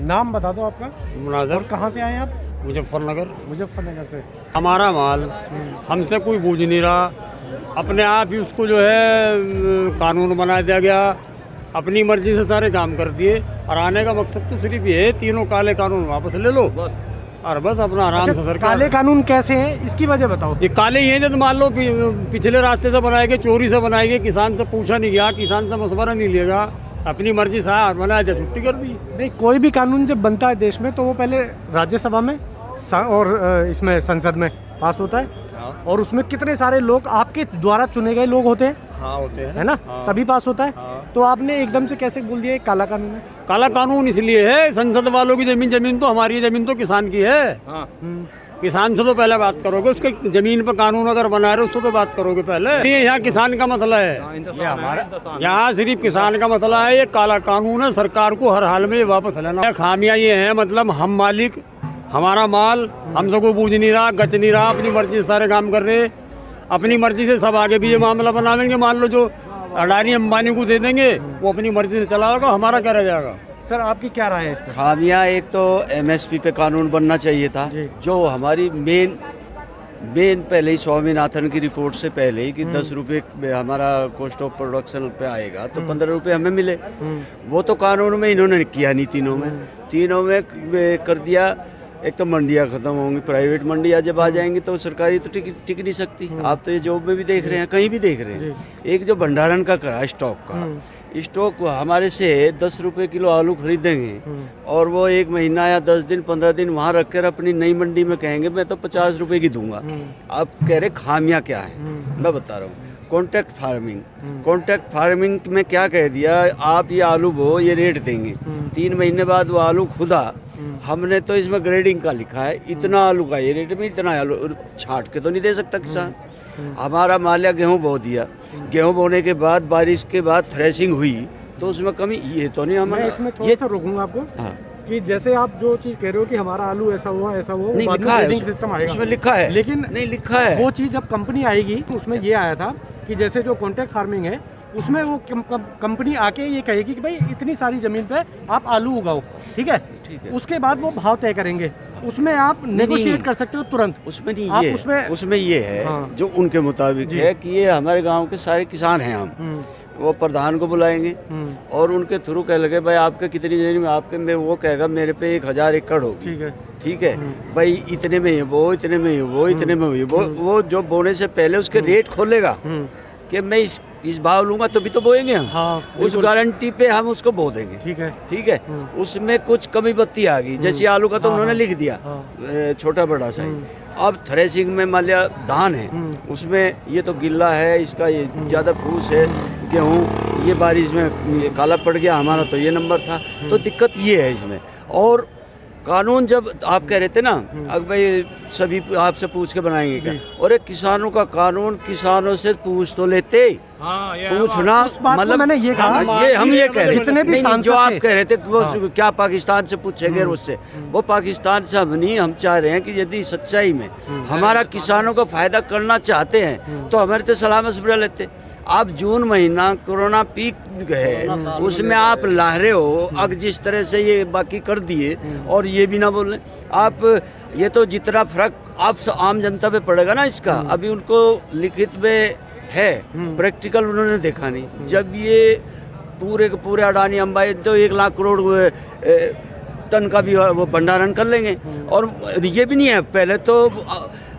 नाम बता दो आपका मुनाजर और कहाँ से आए हैं आप? मुजफ्फरनगर। मुजफ्फरनगर से। हमारा माल हमसे कोई बूझ नहीं रहा, अपने आप ही उसको जो है कानून बना दिया गया, अपनी मर्जी से सारे काम कर दिए। और आने का मकसद तो सिर्फ ये है, तीनों काले कानून वापस ले लो बस, और बस अपना आराम से सरकार। काले कानून कैसे हैं इसकी वजह बताओ। ये काले ही हैं जब मान लो पिछले रास्ते से बनाए गए, चोरी से बनाए गए, किसान से पूछा नहीं गया, किसान से मशवरा नहीं लिया गया, अपनी मर्जी से बनाया जाए, छुट्टी कर दी। नहीं, कोई भी कानून जब बनता है देश में तो वो पहले राज्यसभा में और इसमें संसद में पास होता है। हाँ। और उसमें कितने सारे लोग आपके द्वारा चुने गए लोग होते हैं, हाँ होते हैं, है ना? हाँ। तभी पास होता है। हाँ। तो आपने एकदम से कैसे बोल दिया ये काला कानून है? काला कानून इसलिए है, संसद वालों की जमीन तो हमारी है, जमीन तो किसान की है। हाँ। किसान से तो पहले बात करोगे, उसके जमीन पर कानून अगर बना रहे उससे तो बात करोगे पहले। ये यहाँ किसान का मसला है, यहाँ सिर्फ किसान का मसला है। ये काला कानून है, सरकार को हर हाल में ये वापस लेना। खामियां ये है, मतलब हम मालिक, हमारा माल, हमसे कोई बूझ नहीं रहा, गच नहीं रहा, अपनी मर्जी से सारे काम कर रहे, अपनी मर्जी से सब आगे भी ये मामला बनावेंगे। मान लो जो अडानी अंबानी को दे देंगे, वो अपनी मर्जी से चलाएगा, हमारा क्या रह जाएगा। सर आपकी क्या राय है इस पर? खामियां, एक तो एमएसपी पे कानून बनना चाहिए था, जो हमारी मेन पहले ही स्वामीनाथन की रिपोर्ट से पहले ही कि 10 रुपये हमारा कॉस्ट ऑफ प्रोडक्शन पे आएगा तो 15 रुपये हमें मिले। वो तो कानून में इन्होंने किया नहीं, तीनों में कर दिया। एक तो मंडियाँ खत्म होंगी, प्राइवेट मंडियाँ जब आ जाएंगी तो सरकारी तो टिक नहीं सकती। आप तो ये जॉब में भी देख रहे हैं, कहीं भी देख रहे हैं। एक जो भंडारण का करा स्टॉक का, स्टॉक हमारे से 10 रुपये किलो आलू खरीदेंगे और वो 1 महीना या 10 दिन 15 दिन वहाँ रख कर अपनी नई मंडी में कहेंगे मैं तो 50 रुपये की दूंगा। आप कह रहे खामियां क्या है, मैं बता रहा हूँ। कॉन्ट्रैक्ट फार्मिंग में क्या कह दिया, आप ये आलू बो, ये रेट देंगे, 3 महीने बाद वो आलू खुदा, हमने तो इसमें ग्रेडिंग का लिखा है, इतना आलू का ये रेट में, इतना आलू छांट के तो नहीं दे सकता किसान। हमारा मालिया गेहूं बो दिया, गेहूं बोने के बाद बारिश के बाद थ्रेसिंग हुई तो उसमें कमी ये तो नहीं हमारा। इसमें थोड़ा सा रोकूंगा आपको। हाँ। कि जैसे आप जो चीज कह रहे हो कि हमारा आलू ऐसा हुआ नहीं लिखा है, सिस्टम आएगा उसमें लिखा है, लेकिन नहीं लिखा है। वो चीज जब कंपनी आएगी तो उसमें ये आया था कि जैसे जो कॉन्ट्रैक्ट फार्मिंग है उसमें वो कंपनी आके ये कहेगी कि भाई इतनी सारी जमीन पे आप आलू उगाओ, ठीक है। उसके बाद वो भाव तय करेंगे, उसमें आप नेगोशिएट कर सकते हो तुरंत। उसमें नहीं, आप ये उसमें ये है जो उनके मुताबिक है कि ये हमारे गांव के सारे किसान हैं, हम वो प्रधान को बुलाएंगे और उनके थ्रू कह लगे भाई आपके कितनी जमीन में, आपके में वो कहेगा मेरे पे 1000 एकड़ होगी, ठीक है भाई इतने में वो, इतने में वो, इतने में वो जो बोने से पहले उसके रेट खोलेगा कि मैं इस भाव लूंगा तो भी तो बोएंगे हम। हाँ, उस गारंटी पे हम उसको बो देंगे, ठीक है। उसमें कुछ कमी बत्ती आ गई, जैसे आलू का तो उन्होंने लिख दिया छोटा बड़ा साइज। अब थ्रेसिंग में मान लिया धान है, उसमें ये तो गिल्ला है, इसका ये ज़्यादा फूस है, गेहूँ ये बारिश में ये काला पड़ गया, हमारा तो ये नंबर था। तो दिक्कत ये है इसमें। और कानून जब आप कह रहे थे ना, अब भाई सभी आपसे पूछ के बनाएंगे क्या, और एक किसानों का कानून किसानों से पूछ तो लेते, पूछना मतलब मैंने ये कहा, ये हम ये कह रहे जितने भी हैं, जो आप कह रहे थे वो क्या पाकिस्तान से पूछेंगे उससे, वो पाकिस्तान से हम नहीं, हम चाह रहे हैं कि यदि सच्चाई में हमारा किसानों का फायदा करना चाहते हैं तो हमारे तो सलाह मशवरा लेते। आप जून महीना कोरोना पीक है, उसमें आप लाहरे हो, अब जिस तरह से ये बाकी कर दिए और ये भी ना बोलें आप, ये तो जितना फर्क आप आम जनता पे पड़ेगा ना इसका, अभी उनको लिखित में है, प्रैक्टिकल उन्होंने देखा नहीं। जब ये पूरे के पूरे अडानी अंबानी तो 1 लाख करोड़ टन का भी वो भंडारण कर लेंगे। और ये भी नहीं है, पहले तो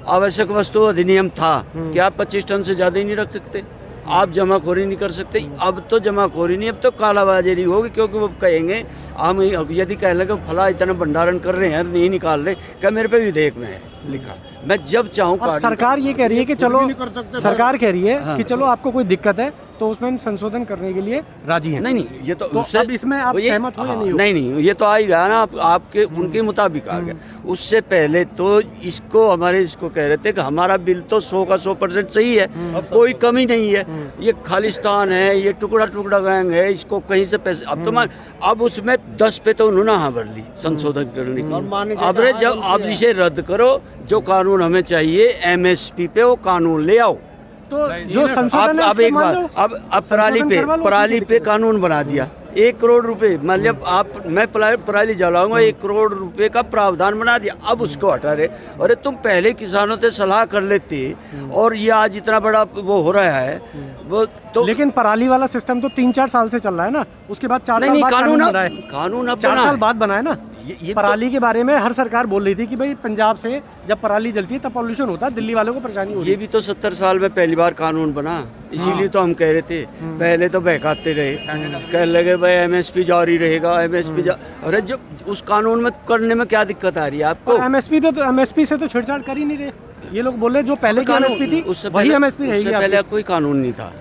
आवश्यक वस्तु अधिनियम था कि आप 25 टन से ज़्यादा ही नहीं रख सकते, आप जमाखोरी नहीं कर सकते। अब तो जमाखोरी नहीं, अब तो कालाबाजारी होगी, क्योंकि वो कहेंगे हम यदि कह लगे फला इतना भंडारण कर रहे हैं नहीं निकाल रहे, क्या मेरे पे विधेयक में है लिखा, मैं जब चाहूँ। सरकार ये कह रही है कि चलो, सरकार कह रही है कि चलो आपको कोई दिक्कत है तो उसमें हम संशोधन करने के लिए राजी हैं। नहीं ये तो अब इसमें आप सहमत हो या नहीं हो? नहीं ये तो आ ही गया ना, आपके उनके मुताबिक आ गया। उससे पहले तो इसको हमारे इसको कह रहे थे कि हमारा बिल तो 100 का 100% सही है, कोई कमी नहीं है, ये खालिस्तान है, ये टुकड़ा गैंग है, इसको कहीं से पैसे, अब तो अब उसमें 10 पे तो उन्होंने हाँ भर ली संशोधन करने की। अब जब आप इसे रद्द करो, जो कानून हमें चाहिए एमएसपी पे वो कानून ले आओ। तो जो संशोधन अब एक बात, अब पराली पे कानून बना दिया, 1 करोड़ रुपए, मतलब आप मैं पराली जलाऊंगा, 1 करोड़ रुपए का प्रावधान बना दिया, अब उसको हटा रहे। अरे तुम पहले किसानों से सलाह कर लेते, और ये आज इतना बड़ा वो हो रहा है वो तो। लेकिन पराली वाला सिस्टम तो 3-4 साल से चल रहा है ना, उसके बाद 4 साल बाद कानून बना है। कानून अब 4 साल बाद बना है ना। ये पराली के बारे में हर सरकार बोल रही थी कि भाई पंजाब से जब पराली जलती है तब पॉल्यूशन होता है, दिल्ली वालों को परेशानी हो रही है। ये भी तो 70 साल में पहली बार कानून बना, इसीलिए तो हम कह रहे थे। पहले तो बहकाते रहे, कह लगे भाई एमएसपी जारी रहेगा, एमएसपी अरे जो उस कानून में करने में क्या दिक्कत आ रही है आपको? एमएसपी से तो छेड़छाड़ कर ही नहीं रहे ये लोग। बोले जो पहले की एमएसपी थी वही एमएसपी रहेगी। पहले कोई कानून नहीं था,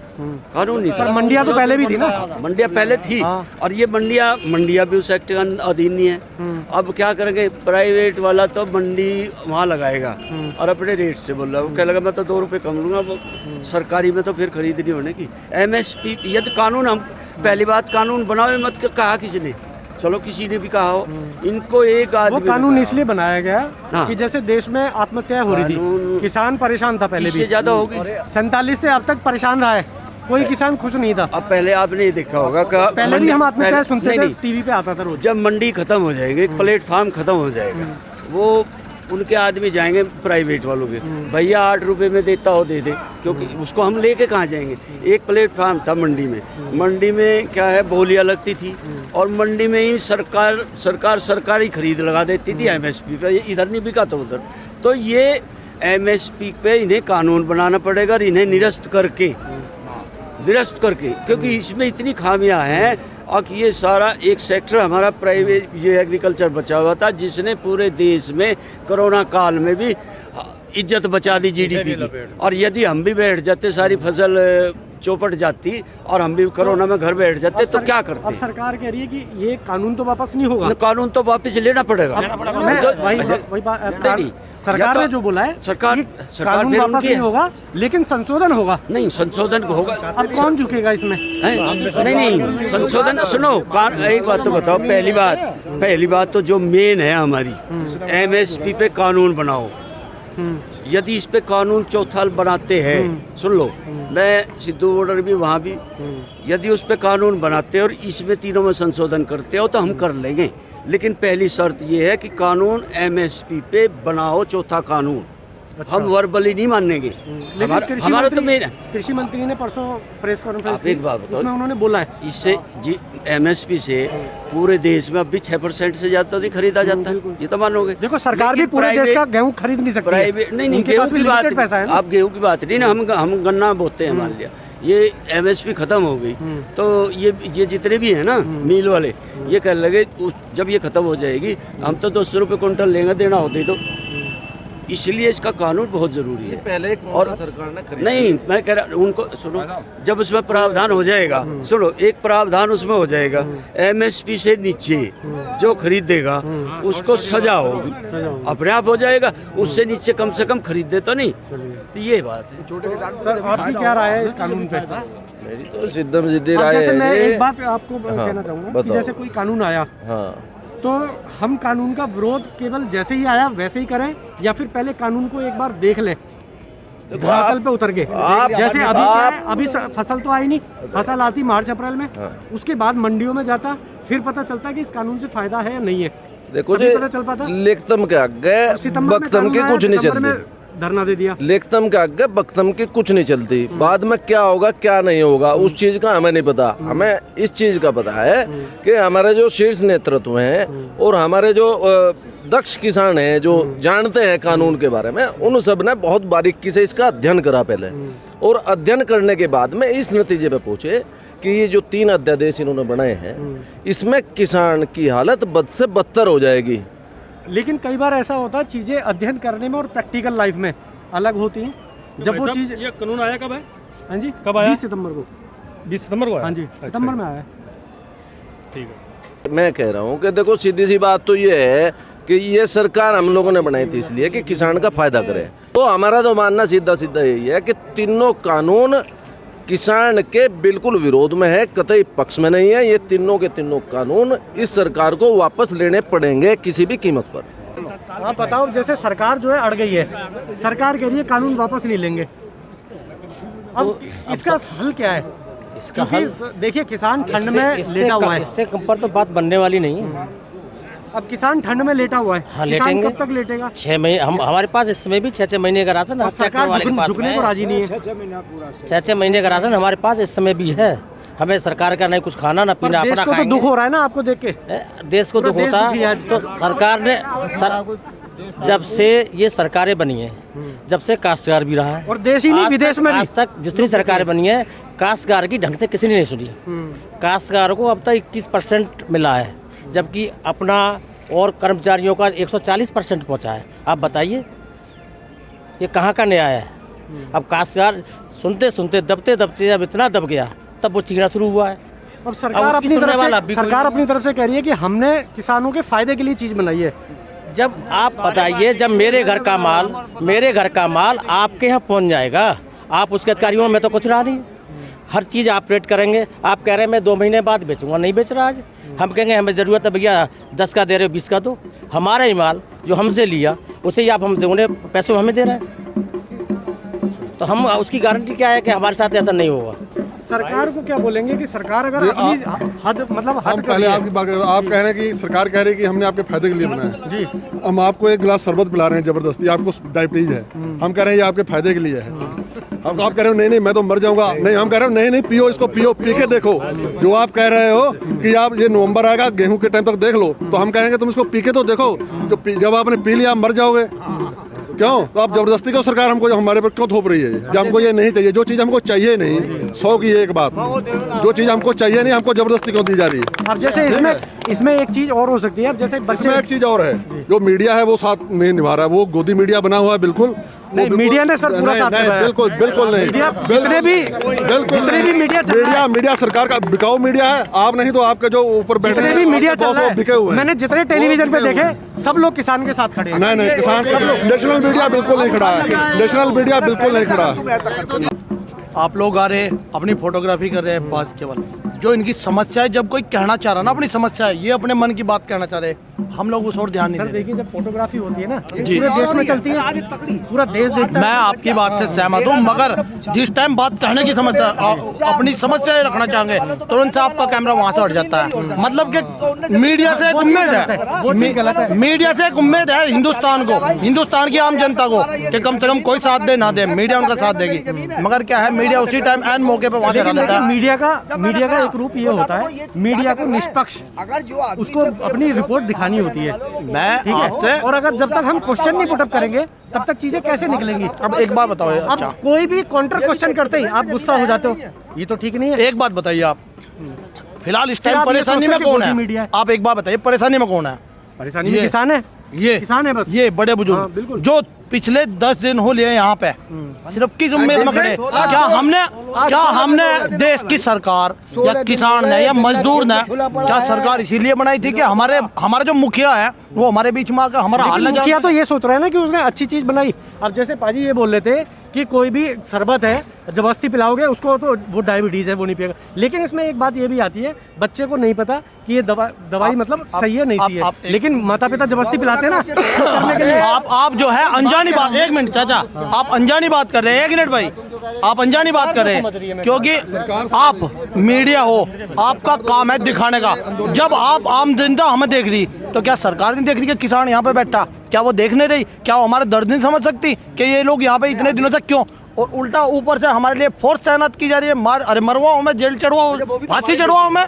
कानून नहीं था। मंडिया तो पहले भी थी ना, मंडिया पहले थी, और ये मंडिया भी उस एक्ट के अधीन नहीं है। अब क्या करेंगे, प्राइवेट वाला तो मंडी वहाँ लगाएगा और अपने रेट से बोल रहा है, वो कह लगा मैं तो 2 रुपये कम लूँगा, वो सरकारी में तो फिर खरीद नहीं होने की। एमएसपी ये तो कानून, हम पहली बात कानून बनाओ मत, कहा किसी ने, चलो किसी ने भी कहा हो, इनको एक आदमी वो कानून इसलिए बनाया गया कि जैसे देश में आत्महत्या हो रही थी, किसान परेशान था पहले भी, ज्यादा होगी। 47 से अब तक परेशान रहा है, कोई किसान खुश नहीं था। अब पहले आपने देखा होगा, पहले भी हम आत्महत्या सुनते थे, टीवी पे आता था रोज। जब मंडी खत्म हो जाएगी, प्लेटफार्म खत्म हो जाएगा, वो उनके आदमी जाएंगे प्राइवेट वालों के, भैया 8 रुपए में देता हो दे दे, क्योंकि उसको हम लेके कहाँ जाएंगे। एक प्लेटफार्म था मंडी में क्या है, बोलियां लगती थी, और मंडी में ही सरकारी खरीद लगा देती थी एमएसपी पे, ये इधर नहीं बिका तो उधर। तो ये एमएसपी पे इन्हें कानून बनाना पड़ेगा, और इन्हें निरस्त करके, क्योंकि इसमें इतनी खामियां हैं। और ये सारा एक सेक्टर हमारा प्राइवेट ये एग्रीकल्चर बचा हुआ था, जिसने पूरे देश में कोरोना काल में भी इज्जत बचा दी जीडीपी की। और यदि हम भी बैठ जाते, सारी फसल चौपट जाती और हम भी कोरोना में घर बैठ जाते तो क्या करते। अब सरकार कह रही है कि ये कानून तो वापस नहीं होगा, कानून तो वापस लेना पड़ेगा। सरकार ने जो बोला है, सरकार कानून वापस नहीं होगा, लेकिन संशोधन होगा। नहीं, संशोधन होगा। अब कौन झुकेगा इसमें? नहीं, संशोधन सुनो, एक बात तो बताओ। पहली बात तो जो मेन है हमारी, एमएसपी पे कानून बनाओ। यदि इस पे कानून चौथा बनाते हैं, सुन लो, मैं सिद्धू बॉर्डर भी वहाँ भी, यदि उस पे कानून बनाते और इसमें तीनों में संशोधन करते हो तो हम कर लेंगे। लेकिन पहली शर्त ये है कि कानून एमएसपी पे बनाओ, चौथा कानून। अच्छा। हम वर्बली नहीं मानेंगे। हमारा तो मेन कृषि मंत्री ने परसों प्रेस कॉन्फ्रेंस एक बात बताओ, उसमें उन्होंने बोला है इससे एमएसपी से पूरे देश में अब भी 6% से ज्यादा नहीं खरीदा जाता, ये तो मानोगे। देखो सरकार भी पूरे देश का गेहूं खरीद नहीं सकती। प्राइवेट नहीं, गेहूं की बात पैसा है, आप गेहूं की बात नहीं ना, हम गन्ना बोते हैं, मान लिया ये एमएसपी खत्म हो गई तो ये जितने भी हैं ना मिल वाले, ये कह लगे जब ये खत्म हो जाएगी हम तो 200 रुपये क्विंटल लेंगे, देना होते तो। इसलिए इसका कानून बहुत जरूरी है। पहले और सरकार ने नहीं, मैं कह रहा उनको सुनो, जब उसमें प्रावधान हो जाएगा, सुनो, एक प्रावधान उसमें हो जाएगा, एमएसपी से नीचे जो खरीदेगा उसको सजा होगी, अपने आप हो जाएगा। उससे नीचे कम से कम खरीदे तो नहीं, तो ये बात है। सर आपकी क्या राय है इस कानून पे? मेरी तो सिद्धम सिद्धि राय है। जैसे मैं एक बात आपको कहना चाहूँगा कि जैसे कोई कानून आया, तो हम कानून का विरोध केवल जैसे ही आया वैसे ही करें, या फिर पहले कानून को एक बार देख लें धरातल पे उतर के? जैसे अभी फसल तो आई नहीं, फसल आती मार्च अप्रैल में, उसके बाद मंडियों में जाता, फिर पता चलता कि इस कानून से फायदा है या नहीं है। देखो जी, पता चल पाता लेखतम के आगे बख्तम की कुछ नहीं चलती, धरना दे दिया, लेखतम के आगे बख्तम की कुछ नहीं चलती। बाद में क्या होगा क्या नहीं होगा उस चीज का हमें नहीं पता। हमें इस चीज का पता है कि हमारे जो शीर्ष नेतृत्व हैं और हमारे जो दक्ष किसान हैं, जो जानते हैं कानून के बारे में, उन सब ने बहुत बारीकी से इसका अध्ययन करा पहले, और अध्ययन करने के बाद में इस नतीजे पे पहुंचे कि ये जो 3 अध्यादेश इन्होंने बनाए हैं, इसमें किसान की हालत बद से बदतर हो जाएगी। लेकिन कई बार ऐसा होता है, चीजें अध्ययन करने में और प्रैक्टिकल लाइफ में अलग होती हैं। जब वो चीज, ये कानून आया कब है? हाँ जी, कब आया? 20 सितंबर को। 20 सितंबर को आया? हाँ जी, सितंबर में आया। ठीक है। मैं कह रहा हूँ कि देखो सीधी सी बात तो ये है कि ये सरकार हम लोगों ने बनाई थी इसलिए कि किसान का फायदा करे। तो हमारा तो मानना सीधा सीधा यही है कि तीनों कानून किसान के बिल्कुल विरोध में है, कतई पक्ष में नहीं है। ये तीनों के तीनों कानून इस सरकार को वापस लेने पड़ेंगे किसी भी कीमत पर। आप बताओ, जैसे सरकार जो है अड़ गई है, सरकार कह रही है कानून वापस नहीं लेंगे, अब इसका हल क्या है? इसका हल देखिए किसान ठंड में लेटा हुआ है, इससे कम पर तो बात बनने वाली नहीं है। अब किसान ठंड में लेटा हुआ है, हाँ, किसान लेटेंगे। कब तक लेटेगा? 6 महीने हमारे पास इस समय भी 6-6 महीने का राशन और हर ट्रैक्टर सरकार वाले के पास झुकने को है। राजी नहीं है। 6-6 महीने का राशन हमारे पास इस समय भी है। हमें सरकार का नहीं कुछ खाना ना पर पीना, देश अपना को तो खाएंगे। दुख हो रहा है ना आपको देख के। देश को पूरा दुख देश होता दुखी है। तो सरकार ने जब से ये सरकारें बनी हैं, जब से काश्तकार भी रहा है और देश ही नहीं विदेश में भी। आज तक जितनी सरकारें बनी है, काश्तकार की ढंग से किसी ने नहीं सुनी। काश्तकार को अब तक 21% मिला है, जबकि अपना और कर्मचारियों का 140% पहुंचा है। आप बताइए ये कहाँ का न्याय है? अब काश्तकार सुनते सुनते दबते दबते जब इतना दब गया, तब वो चीखना शुरू हुआ है। अब सरकार उसकी अपनी सुनने तरफ वाला से भी कोई सरकार नहीं। अपनी तरफ से कह रही है कि हमने किसानों के फायदे के लिए चीज बनाई है। जब आप बताइए, जब मेरे घर का माल आपके यहाँ पहुँच जाएगा, आप उसके अधिकारियों में तो कुछ रहा नहीं। हर चीज़ आप रेट करेंगे। आप कह रहे हैं मैं 2 महीने बाद बेचूंगा, नहीं बेच रहा आज। हम कहेंगे हमें ज़रूरत है भैया 10 का दे रहे हो, 20 का दो। हमारा ही माल जो हमसे लिया उसे ही आप हम दोगुने पैसे हमें दे रहे हैं, तो हम उसकी गारंटी क्या है कि हमारे साथ ऐसा नहीं होगा? सरकार को क्या बोलेंगे कि सरकार अगर अपनी हद मतलब हम हद पहले आपकी बात कर, आप कह रहे हैं कि सरकार कह रही है कि हमने आपके फायदे के लिए बनाया जी, हम आपको एक गिलास शरबत पिला रहे हैं जबरदस्ती, आपको डायबिटीज है, हम कह रहे हैं ये आपके फायदे के लिए है। अब आप कह रहे हो नहीं नहीं मैं तो मर जाऊंगा, नहीं हम कह रहे हो नहीं नहीं पियो इसको, पियो, पी के देखो। जो आप कह रहे हो कि आप ये नवंबर आएगा गेहूं के टाइम तक देख लो, तो हम कहेंगे तुम इसको पी के तो देखो। जब आपने पी लिया आप मर जाओगे। क्यों? तो आप जबरदस्ती को सरकार हमको हमारे पर क्यों थोप रही है? जब हमको ये नहीं चाहिए, जो चीज़ हमको चाहिए नहीं, 100 की एक बात, जो चीज़ हमको चाहिए नहीं हमको जबरदस्ती क्यों दी जा रही है? अब जैसे इसमें एक चीज और हो सकती है। अब जैसे बच्चे इसमें एक चीज़ और है, जो मीडिया है वो साथ में निभा रहा है, वो गोदी मीडिया बना हुआ है। बिल्कुल नहीं, मीडिया ने सर पूरा साथ निभाया। बिल्कुल बिल्कुल नहीं, मीडिया जितने भी मीडिया चल रहा है, मीडिया सरकार का बिकाऊ मीडिया है। आप नहीं तो आपके जो ऊपर बैठे जितने भी मीडिया चल बॉस रहा वो बिके है, हुए हैं। मैंने जितने टेलीविजन पे देखे सब लोग किसान के साथ खड़े हैं। नहीं नहीं, किसान नेशनल मीडिया बिल्कुल नहीं खड़ा है, नेशनल मीडिया बिल्कुल नहीं खड़ा है। आप लोग आ रहे अपनी फोटोग्राफी कर रहे हैं बस केवल, जो इनकी समस्या है, जब कोई कहना चाह रहा ना अपनी समस्या है, ये अपने मन की बात कहना चाह रहे, हम लोग उस और ध्यान नहीं सर दे रहे। देखिए, जब फोटोग्राफी होती है ना, ये जी। पूरे देश में चलती है, पूरा देश देखता मैं है। आपकी बात से सहमत हूँ, मगर जिस टाइम बात कहने की समस्या अपनी समस्या रखना चाहेंगे, तुरंत से आपका कैमरा वहाँ से हट जाता है। मतलब कि मीडिया से एक उम्मीद है, मीडिया से एक उम्मीद है हिंदुस्तान को, हिंदुस्तान की आम जनता को, कि कम से कम कोई साथ दे ना दे, मीडिया उनका साथ देगी। मगर क्या है, मीडिया उसी टाइम एन मौके पे वहाँ से हटा लेता है। मीडिया का एक रूप ये होता है, मीडिया को निष्पक्ष उसको अपनी रिपोर्ट दिखानी होती है। मैं ठीक है, आपसे और अगर जब तक हम क्वेश्चन नहीं पुटअप करेंगे तब तक चीजें कैसे निकलेंगी? अब एक बात बताओ, अब अच्छा कोई भी काउंटर क्वेश्चन करते ही आप गुस्सा हो जाते हो, ये तो ठीक नहीं है। एक बात बताइए आप, फिलहाल इस फिर टाइम आप ये परेशानी सोचते में कि कौन गोदी मीडिया है? है। आप एक बात बताइए, परेशानी में कौन है? परेशानी में ये- किसान है, ये किसान है बस। ये बड़े हाँ, बुजुर्ग बिल्कुल। जो पिछले 10 दिन हो लिए यहाँ पे सिर्फ किस उम्मीद में खड़े, क्या हमने देश की सरकार या किसान ने या मजदूर ने, क्या सरकार इसीलिए बनाई थी कि हमारा जो मुखिया है वो हमारे बीच में आकर हमारा हाल लेकिन न मुखिया जाए? तो ये सोच रहा है ना कि उसने अच्छी चीज बनाई। अब जैसे पाजी ये बोल रहे थे कि कोई भी शरबत है जबरदस्ती पिलाओगे उसको तो वो डायबिटीज है, वो नहीं पिएगा। लेकिन इसमें एक बात ये भी आती है, बच्चे को नहीं पता कि ये दवाई मतलब सही है नहीं सही है, लेकिन माता पिता जबरदस्ती पिलाते हैं ना करने के लिए। आप जो है अनजानी बात, एक मिनट चाचा, आप अनजानी बात कर रहे हैं, एक मिनट भाई, आप अनजानी बात कर रहे हैं, क्योंकि आप मीडिया हो, आपका काम है दिखाने का। जब आप आम जनता हमें देख रही, तो क्या सरकार नहीं देख रही कि किसान यहाँ पे बैठा, क्या वो देख नहीं रही? क्या वो हमारे दर्द नहीं समझ सकती कि ये लोग यहाँ पे इतने दिनों तक क्यों? और उल्टा ऊपर से हमारे लिए फोर्स तैनात की जा रही है। अरे मरवाओ मैं, जेल चढ़वाओ, फांसी चढ़वाओ मैं,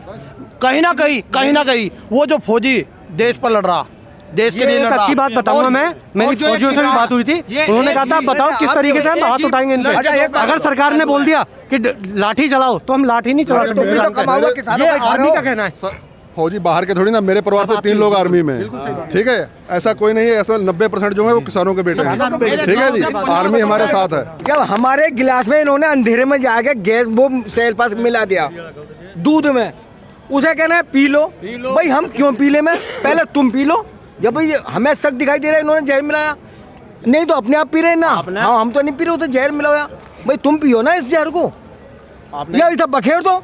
कहीं ना कहीं वो जो फौजी देश पर लड़ रहा, देश के लिए लड़ रहा। अच्छी बात बताऊंगा मैं, मेरी फौजियों से भी बात हुई थी, उन्होंने कहा था बताओ किस तरीके से हम हाथ उठाएंगे इन पे। अगर सरकार ने बोल दिया कि लाठी चलाओ तो हम लाठी नहीं चला सकते। ये आर्मी का कहना है। फौजी बाहर के थोड़ी ना, मेरे परिवार से 3 लोग आर्मी में हैं, ठीक है। ऐसा कोई नहीं है, ऐसा 90% जो है वो किसानों के बेटे हैं, ठीक है जी। आर्मी हमारे साथ है। जब हमारे गिलास में इन्होंने अंधेरे में जाके गैस वो सेल पास मिला दिया दूध में, उसे कहना है पी लो। भाई हम क्यों पी ले? में पहले तुम पी लो। जब भाई हमें शक दिखाई दे रहा है इन्होंने जहर मिलाया, नहीं तो अपने आप पी रहे ना। हाँ हम तो नहीं पी रहे, तो जहर मिलाया। भाई तुम पियो ना इस जहर को, या इसे बखेर दो।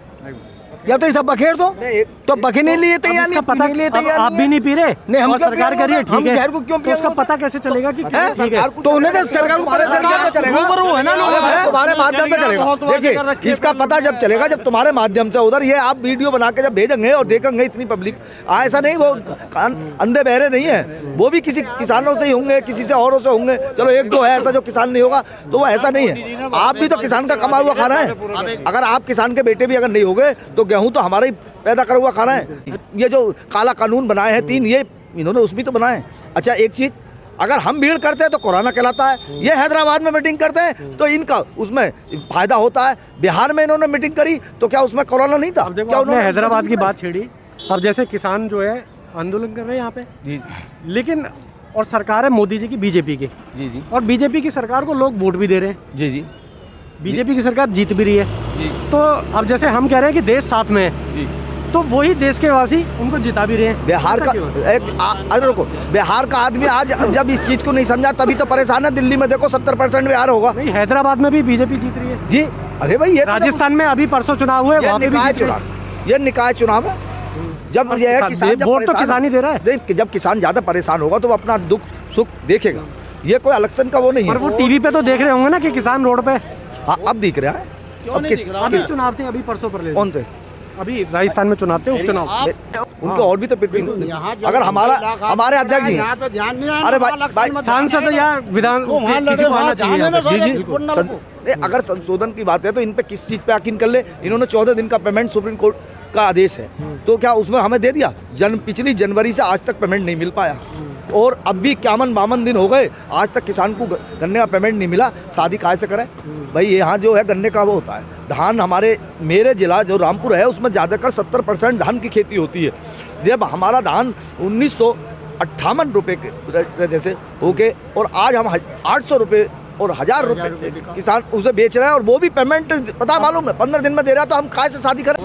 या तो ये सब बखेर दो, तो बखेने लिए तैयार नहीं, पता पीने लिए अब तैयार आप भी नहीं पी रहे नहीं, हम और क्यों सरकार पिएंगे? कह रही है हम ठीक है, जहर को क्यों तो उसका पिएंगे? पता कैसे चलेगा कि हैं? ठीक है? तो उन्हें तो सरकार को पता चलेगा, रूबरू है ना लोग। अरे तुम्हारे माध्यम से चलेगा। देखिए इसका पता जब चलेगा जब तुम्हारे माध्यम से उधर ये आप वीडियो बना के जब भेजेंगे और देखेंगे इतनी पब्लिक, ऐसा नहीं वो अंधे बहरे नहीं है, वो भी किसी किसानों से ही होंगे, किसी से औरों से होंगे। चलो एक दो है ऐसा जो किसान नहीं होगा, तो वो ऐसा नहीं है। आप भी तो किसान का कमा हुआ खाना है। अगर आप किसान के बेटे भी अगर नहीं होगे तो गेहूं तो हमारा ही पैदा करा हुआ खाना है। ये जो काला कानून बनाए हैं 3, ये इन्होंने उसमें तो बनाए। अच्छा एक चीज, अगर हम भीड़ करते हैं तो कोरोना कहलाता है, ये हैदराबाद में मीटिंग करते हैं तो इनका उसमें फायदा होता है। बिहार में इन्होंने मीटिंग करी तो क्या उसमें कोरोना नहीं था? अब देखो क्या आपने उन्होंने हैदराबाद की बात छेड़ी। अब जैसे किसान जो है आंदोलन कर रहे हैं यहाँ पे जी लेकिन और सरकार है मोदी जी की, बीजेपी की, जी जी और बीजेपी की सरकार को लोग वोट भी दे रहे हैं, जी जी बीजेपी की सरकार जीत भी रही है। जी तो अब जैसे हम कह रहे हैं कि देश साथ में है, जी तो वही देश के वासी उनको जिता भी रहे हैं। बिहार ऐसा का क्यों है? अरे रुको, बिहार का आदमी आज जब इस चीज को नहीं समझा तभी तो परेशान है। दिल्ली में देखो 70% बिहार होगा नहीं, हैदराबाद में भी बीजेपी जीत रही है। जी। अरे भाई ये तो राजस्थान में अभी परसों चुनाव हुए, ये वहाँ पे भी निकाय जीत रही है। चुनाव, ये निकाय चुनाव है। जब ये है किसान जब वोट तो परेशान किसान ही दे रहा है। नहीं, जब किसान ज्यादा परेशान होगा तो वो अपना दुख सुख देखेगा। ये कोई इलेक्शन का वो नहीं और है। वो टीवी पे तो देख रहे होंगे ना कि किसान रोड पे। हाँ अब दिख रहा है। अब अभी चुनाव थे, अभी परसों पर ले कौन से अभी राजस्थान में चुनाव थे, उपचुनाव। उनके और भी तो पिटपिट अगर हमारे अध्यक्ष जी, अरे भाई सांसद या विधान किसी को आना चाहिए यहाँ पे। जी जी अगर संशोधन की बात है तो इन पे किस चीज पे यकीन कर ले। इन्होंने 14 दिन का पेमेंट सुप्रीम कोर्ट का आदेश है, तो क्या उसमें हमें दे दिया? पिछली जनवरी से आज तक पेमेंट नहीं मिल पाया और अब भी 51-52 दिन हो गए, आज तक किसान को गन्ने का पेमेंट नहीं मिला। शादी काहे से करें भाई? यहाँ जो है गन्ने का वो होता है, धान हमारे मेरे जिला जो रामपुर है उसमें ज़्यादातर 70% धान की खेती होती है। जब हमारा धान 1958 रुपये के जैसे होके और आज हम 800 रुपये और 1000 रुपये किसान उसे बेच रहे हैं और वो भी पेमेंट पता मालूम है 15 दिन में दे रहा है, तो हम काहे से शादी करें?